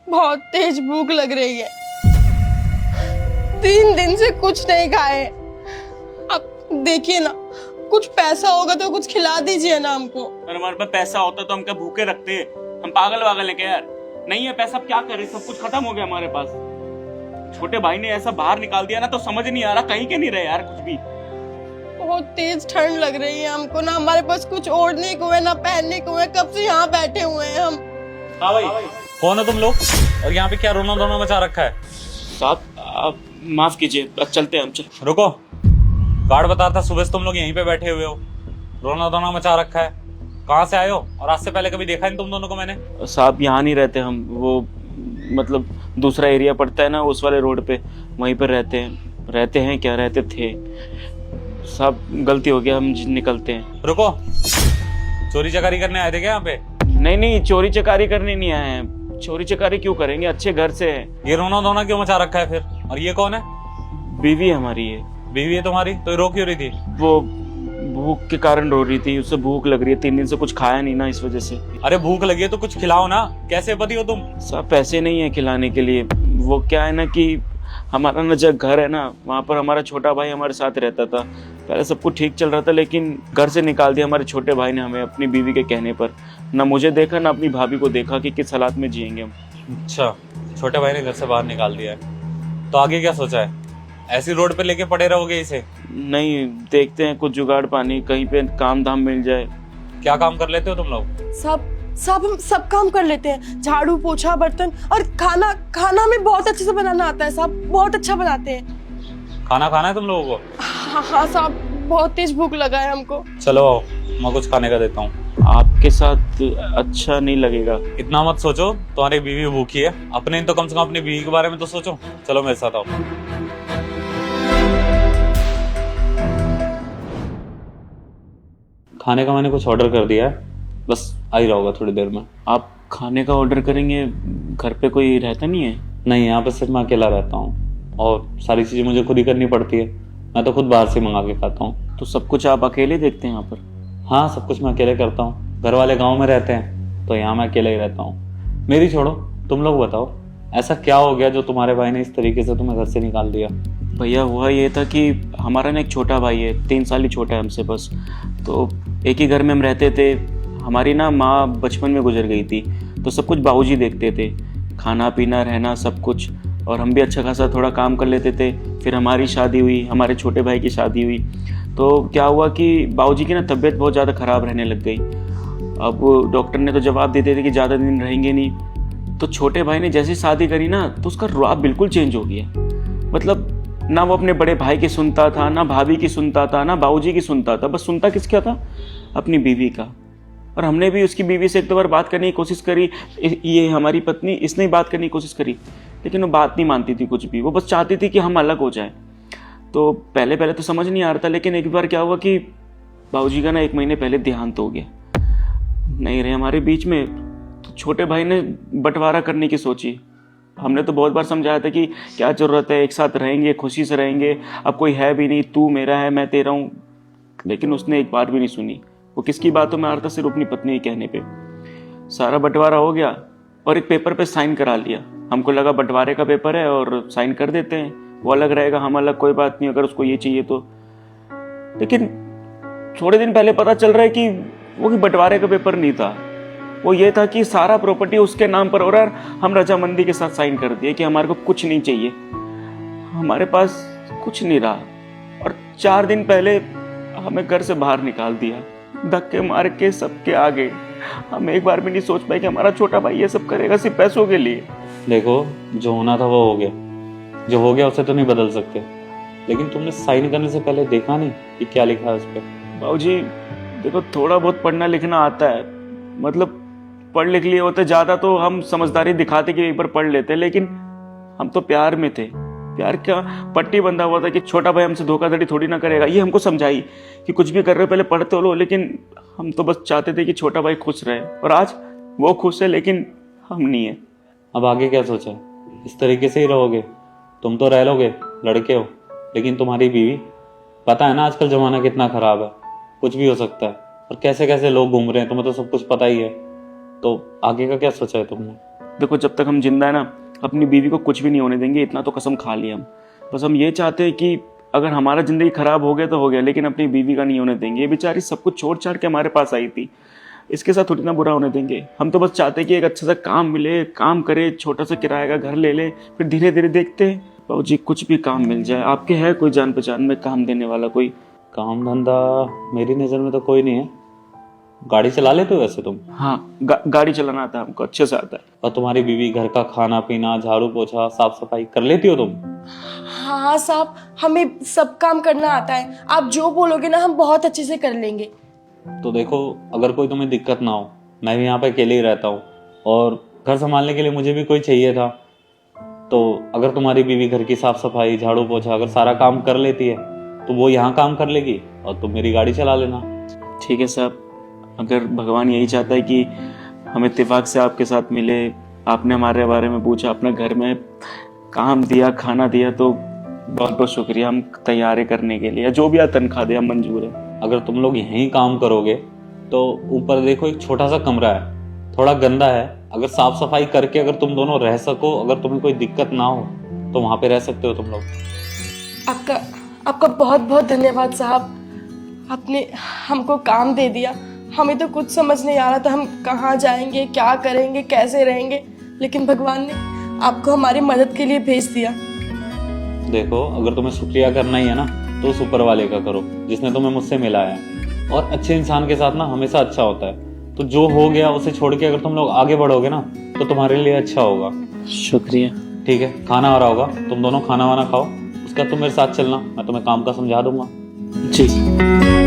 बहुत तेज भूख लग रही है। 3 दिन से कुछ नहीं खाए। अब देखिए ना, कुछ पैसा होगा तो कुछ खिला दीजिए ना हमको। अगर हमारे पास पैसा होता तो हम क्या भूखे रखते? हम पागल वागल हैं क्या यार? नहीं है पैसा, क्या करें? सब कुछ खत्म हो गया हमारे पास। छोटे भाई ने ऐसा बाहर निकाल दिया ना, तो समझ नहीं आ रहा कहीं के नहीं रहे यार कुछ भी। बहुत तेज ठंड लग रही है हमको ना, हमारे पास कुछ ओढ़ने को है ना पहनने को है। कब से यहाँ बैठे हुए हैं हम। हाँ भाई, कौन हो तुम लोग और यहाँ पे क्या रोना धोना मचा रखा है? साहब आप माफ कीजिए, अब चलते हैं हम। चल रुको, गार्ड बता था सुबह से तुम लोग यहीं पे बैठे हुए हो, रोना धोना मचा रखा है। कहाँ से आए हो और आज से पहले कभी देखा नहीं तुम दोनों को मैंने? साहब यहाँ नहीं रहते हम, वो मतलब दूसरा एरिया पड़ता है ना उस वाले रोड पे, वहीं पर रहते हैं क्या, रहते थे। साहब गलती हो गया, हम निकलते हैं। रुको, चोरी चकारी करने आए थे क्या यहाँ पे? नहीं, चोरी चकारी करने नहीं आए हैं। चोरी चकारी क्यों करेंगे, अच्छे घर से है। ये रोना धोना क्यों मचा रखा है फिर? और ये कौन है? बीवी हमारी है। बीवी है तुम्हारी? तो ये रो क्यों रही थी? वो भूख के कारण रो रही थी, उससे भूख लग रही है। 3 दिन से कुछ खाया नहीं ना, इस वजह से। अरे भूख लगी है तो कुछ खिलाओ ना, कैसे पति हो तुम? साहब पैसे नहीं है खिलाने के लिए। वो क्या है ना कि हमारा ना जब घर है ना, वहाँ पर हमारा छोटा भाई हमारे साथ रहता था। पहले सब कुछ ठीक चल रहा था, लेकिन घर से निकाल दिया हमारे छोटे भाई ने हमें, अपनी बीवी के कहने पर। ना मुझे देखा ना अपनी भाभी को देखा कि किस हालात में जिएंगे हम। अच्छा, छोटे भाई ने घर से बाहर निकाल दिया है, तो आगे क्या सोचा है? ऐसी रोड पे लेके पड़े रहोगे इसे? नहीं, देखते हैं कुछ जुगाड़ पानी, कहीं पे काम धाम मिल जाए। क्या काम कर लेते हो तुम लोग? सब हम सब काम कर लेते हैं, झाड़ू पोछा बर्तन, और खाना में बहुत अच्छे से बनाना आता है साहब, बहुत अच्छा बनाते हैं। खाना खाना है तुम लोगों को? हाँ साहब, बहुत तेज भूख लगा है हमको। चलो आओ, मैं कुछ खाने का देता हूँ। आपके साथ अच्छा नहीं लगेगा। इतना मत सोचो, तुम्हारी बीवी भूखी है, अपने तो कम से कम अपनी बीवी के बारे में तो सोचो। चलो मेरे साथ आओ। खाने का मैंने कुछ ऑर्डर कर दिया है, बस आ ही रहा होगा थोड़ी देर में। आप खाने का ऑर्डर करेंगे? घर पे कोई रहता नहीं है? नहीं, यहाँ पे सिर्फ मैं अकेला रहता हूँ और सारी चीजें मुझे खुद ही करनी पड़ती है। मैं तो खुद बाहर से मंगा के खाता हूँ। तो सब कुछ आप अकेले देखते हैं यहाँ पर? हाँ, सब कुछ मैं अकेले करता हूँ। घर वाले गाँव में रहते हैं तो यहाँ मैं अकेले ही रहता हूँ। मेरी छोड़ो, तुम लोग बताओ, ऐसा क्या हो गया जो तुम्हारे भाई ने इस तरीके से तुम्हें घर से निकाल दिया? भैया हुआ ये था कि हमारा ना एक छोटा भाई है, 3 साल ही छोटा है हमसे बस। तो एक ही घर में हम रहते थे। हमारी ना माँ बचपन में गुजर गई थी, तो सब कुछ बाबूजी देखते थे, खाना पीना रहना सब कुछ। और हम भी अच्छा खासा थोड़ा काम कर लेते थे। फिर हमारी शादी हुई, हमारे छोटे भाई की शादी हुई। तो क्या हुआ कि बाबूजी की ना तबीयत बहुत ज़्यादा ख़राब रहने लग गई। अब डॉक्टर ने तो जवाब देते थे कि ज़्यादा दिन रहेंगे नहीं। तो छोटे भाई ने जैसे शादी करी ना, तो उसका रुआब बिल्कुल चेंज हो गया। मतलब ना वो अपने बड़े भाई की सुनता था, ना भाभी की सुनता था, ना बाबूजी की सुनता था। बस सुनता किसका था? अपनी बीवी का। और हमने भी उसकी बीवी से 1-2 बार बात करने की कोशिश करी। ये हमारी पत्नी, इसने बात करने की कोशिश करी, लेकिन वो बात नहीं मानती थी कुछ भी। वो बस चाहती थी कि हम अलग हो जाए। तो पहले तो समझ नहीं आ रहा था, लेकिन एक बार क्या हुआ कि बाबूजी का ना 1 महीने पहले देहांत हो गया। नहीं रहे हमारे बीच में। तो छोटे भाई ने बंटवारा करने की सोची। हमने तो बहुत बार समझाया था कि क्या ज़रूरत है, एक साथ रहेंगे, खुशी से रहेंगे, अब कोई है भी नहीं, तू मेरा है मैं तेरा हूँ। लेकिन उसने एक बार भी नहीं सुनी। वो किसकी बातों में आ रहा था? सिर्फ अपनी पत्नी के कहने पे। सारा बंटवारा हो गया और एक पेपर पे साइन करा लिया। हमको लगा बंटवारे का पेपर है और साइन कर देते हैं, वो अलग रहेगा, हम अलग, कोई बात नहीं अगर उसको ये चाहिए तो। लेकिन थोड़े दिन पहले पता चल रहा है कि वो बंटवारे का पेपर नहीं था। वो ये था कि सारा प्रॉपर्टी उसके नाम पर हो रहा है। हम रजामंदी के साथ साइन कर दिए कि हमारे को कुछ नहीं चाहिए, हमारे पास कुछ नहीं रहा। और 4 दिन पहले हमें घर से बाहर निकाल दिया, धक्के मार के सबके आगे। हम एक बार भी नहीं सोच पाए कि हमारा छोटा भाई ये सब करेगा सिर्फ पैसों के लिए। देखो, जो होना था वो हो गया, जो हो गया उसे तो नहीं बदल सकते। लेकिन तुमने साइन करने से पहले देखा नहीं कि क्या लिखा है उस पर? बाबूजी देखो, थोड़ा बहुत पढ़ना लिखना आता है, मतलब पढ़ लिख लिए होते। ज़्यादा तो हम समझदारी दिखाते कि एक बार पढ़ लेते, लेकिन हम तो प्यार में थे। प्यार क्या पट्टी बंधा हुआ था कि छोटा भाई हमसे धोखाधड़ी थोड़ी ना करेगा। ये हमको समझाई कि कुछ भी कर रहे हो पहले पढ़ते लो। लेकिन हम तो बस चाहते थे कि छोटा भाई खुश रहे, और आज वो खुश है लेकिन हम नहीं है। अब आगे क्या सोचा है? इस तरीके से ही रहोगे? तुम तो रह लोगे, लड़के हो, लेकिन तुम्हारी बीवी, पता है ना आजकल जमाना कितना खराब है, कुछ भी हो सकता है। और कैसे कैसे लोग घूम रहे हैं, तुम्हें तो सब कुछ पता ही है। तो आगे का क्या सोचा है तुमने? देखो जब तक हम जिंदा है ना, अपनी बीवी को कुछ भी नहीं होने देंगे, इतना तो कसम खा लिया हम। बस हम ये चाहते हैं कि अगर हमारा ज़िंदगी ख़राब हो गया तो हो गया, लेकिन अपनी बीवी का नहीं होने देंगे। ये बेचारी सब कुछ छोड़ छाड़ के हमारे पास आई थी, इसके साथ थोड़ी ना बुरा होने देंगे। हम तो बस चाहते हैं कि एक अच्छा सा काम मिले, काम करे, छोटा सा किराए का घर ले ले, फिर धीरे धीरे देखते हैं। बाबू जी कुछ भी काम मिल जाए, आपके है कोई जान पहचान में काम देने वाला कोई? काम धंधा मेरी नज़र में तो कोई नहीं है। गाड़ी चला लेते हो वैसे तुम? हाँ, गाड़ी चलाना आता है हमको, अच्छे से आता है। और तुम्हारी बीवी घर का खाना पीना, झाड़ू पोछा, साफ सफाई कर लेती हो तुम? हाँ साहब, हमें सब काम करना आता है। आप जो बोलोगे ना हम बहुत अच्छे से कर लेंगे। तो देखो, अगर कोई तुम्हें दिक्कत ना हो, मैं भी यहाँ पे अकेले ही रहता हूँ और घर संभालने के लिए मुझे भी कोई चाहिए था। तो अगर तुम्हारी बीवी घर की साफ सफाई, झाड़ू पोछा अगर सारा काम कर लेती है तो वो यहाँ काम कर लेगी और तुम मेरी गाड़ी चला लेना। ठीक है साहब, अगर भगवान यही चाहता है कि हम इत्तेफाक से आपके साथ मिले, आपने हमारे बारे में पूछा, अपने घर में काम दिया, खाना दिया, तो बहुत बहुत शुक्रिया। हम तैयार है करने के लिए, जो भी आ तनख्वाह दे हम मंजूर है। अगर तुम लोग यहीं काम करोगे तो ऊपर देखो एक छोटा सा कमरा है, थोड़ा गंदा है। अगर साफ सफाई करके अगर तुम दोनों रह सको, अगर तुम्हें कोई दिक्कत ना हो तो वहां पे रह सकते हो तुम लोग। आपका बहुत बहुत धन्यवाद साहब। आपने हमको काम दे दिया। हमें तो कुछ समझ नहीं आ रहा था हम कहाँ जाएंगे, क्या करेंगे, कैसे रहेंगे, लेकिन भगवान ने आपको हमारी मदद के लिए भेज दिया। देखो, अगर तुम्हें शुक्रिया करना ही है ना तो उस ऊपर वाले का करो जिसने तुम्हें मुझसे मिलाया है। और अच्छे इंसान के साथ ना हमेशा अच्छा होता है। तो जो हो गया उसे छोड़ के अगर तुम लोग आगे बढ़ोगे ना तो तुम्हारे लिए अच्छा होगा। शुक्रिया। ठीक है, खाना आ रहा होगा, तुम दोनों खाना वाना खाओ, उसका तुम मेरे साथ चलना, मैं तुम्हें काम का समझा दूंगा। जी।